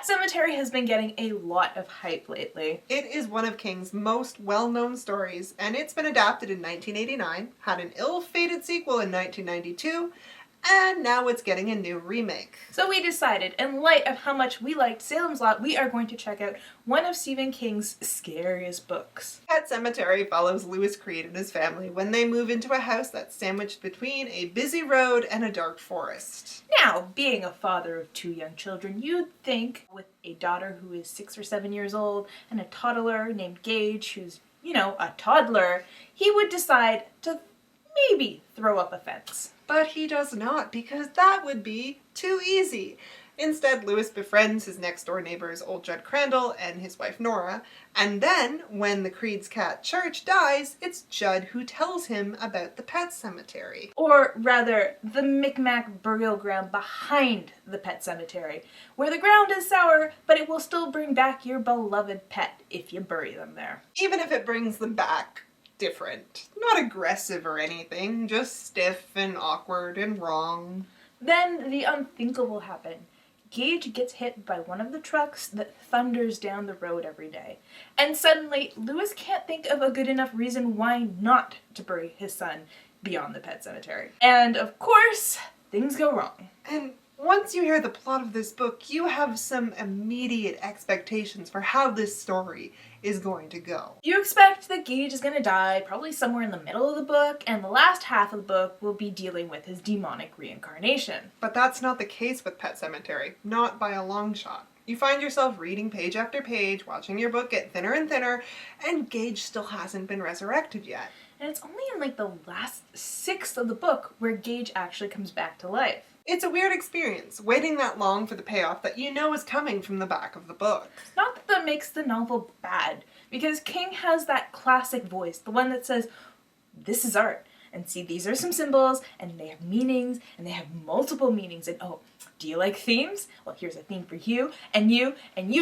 Pet Sematary has been getting a lot of hype lately. It is one of King's most well-known stories, and it's been adapted in 1989, had an ill-fated sequel in 1992, and now it's getting a new remake. So we decided, in light of how much we liked Salem's Lot, we are going to check out one of Stephen King's scariest books. Pet Sematary follows Louis Creed and his family when they move into a house that's sandwiched between a busy road and a dark forest. Now, being a father of 2 young children, you'd think with a daughter who is 6 or 7 years old and a toddler named Gage who's, a toddler, he would decide to maybe throw up a fence. But he does not, because that would be too easy. Instead, Louis befriends his next-door neighbors, old Judd Crandall and his wife Nora, and then, when the Creed's cat Church dies, it's Judd who tells him about the Pet Sematary. Or rather, the Micmac burial ground behind the Pet Sematary, where the ground is sour, but it will still bring back your beloved pet if you bury them there. Even if it brings them back different. Not aggressive or anything, just stiff and awkward and wrong. Then the unthinkable happened. Gage gets hit by one of the trucks that thunders down the road every day. And suddenly, Louis can't think of a good enough reason why not to bury his son beyond the Pet Sematary. And of course, things go wrong. And once you hear the plot of this book, you have some immediate expectations for how this story is going to go. You expect that Gage is going to die probably somewhere in the middle of the book, and the last half of the book will be dealing with his demonic reincarnation. But that's not the case with Pet Sematary, not by a long shot. You find yourself reading page after page, watching your book get thinner and thinner, and Gage still hasn't been resurrected yet. And it's only in the last 1/6 of the book where Gage actually comes back to life. It's a weird experience, waiting that long for the payoff that you know is coming from the back of the book. Not that that makes the novel bad, because King has that classic voice, the one that says, "This is art, and see, these are some symbols, and they have meanings, and they have multiple meanings, and oh, do you like themes? Well, here's a theme for you, and you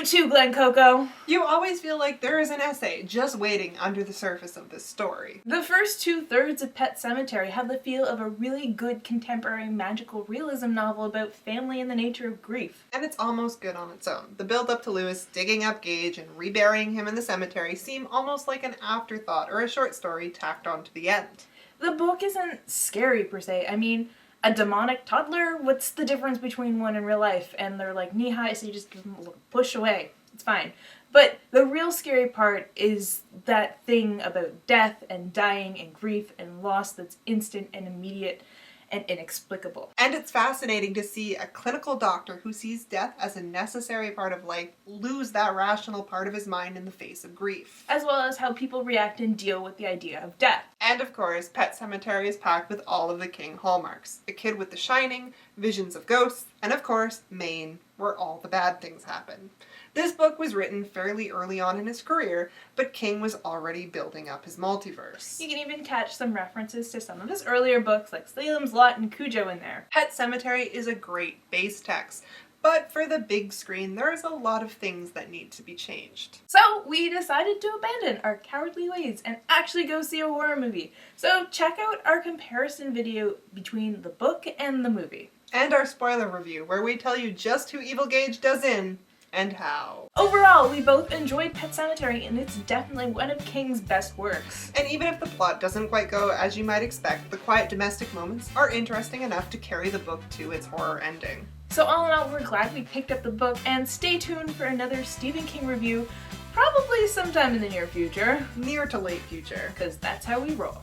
too, Glen Coco." You always feel like there is an essay just waiting under the surface of this story. The first 2/3 of Pet Sematary have the feel of a really good contemporary magical realism novel about family and the nature of grief. And it's almost good on its own. The build up to Louis digging up Gage and reburying him in the cemetery seem almost like an afterthought or a short story tacked on to the end. The book isn't scary per se. I mean, a demonic toddler, what's the difference between one in real life? And they're knee-high, so you just give them a little push away. It's fine. But the real scary part is that thing about death and dying and grief and loss that's instant and immediate and inexplicable. And it's fascinating to see a clinical doctor who sees death as a necessary part of life lose that rational part of his mind in the face of grief. As well as how people react and deal with the idea of death. And of course, Pet Sematary is packed with all of the King hallmarks. A kid with The Shining, visions of ghosts, and of course, Maine, where all the bad things happen. This book was written fairly early on in his career, but King was already building up his multiverse. You can even catch some references to some of his earlier books like Salem's Lot and Cujo in there. Pet Sematary is a great base text, but for the big screen, there's a lot of things that need to be changed. So we decided to abandon our cowardly ways and actually go see a horror movie. So check out our comparison video between the book and the movie. And our spoiler review, where we tell you just who Evil Gage does in and how. Overall, we both enjoyed Pet Sematary, and it's definitely one of King's best works. And even if the plot doesn't quite go as you might expect, the quiet domestic moments are interesting enough to carry the book to its horror ending. So all in all, we're glad we picked up the book, and stay tuned for another Stephen King review, probably sometime in the near future. Near to late future. Because that's how we roll.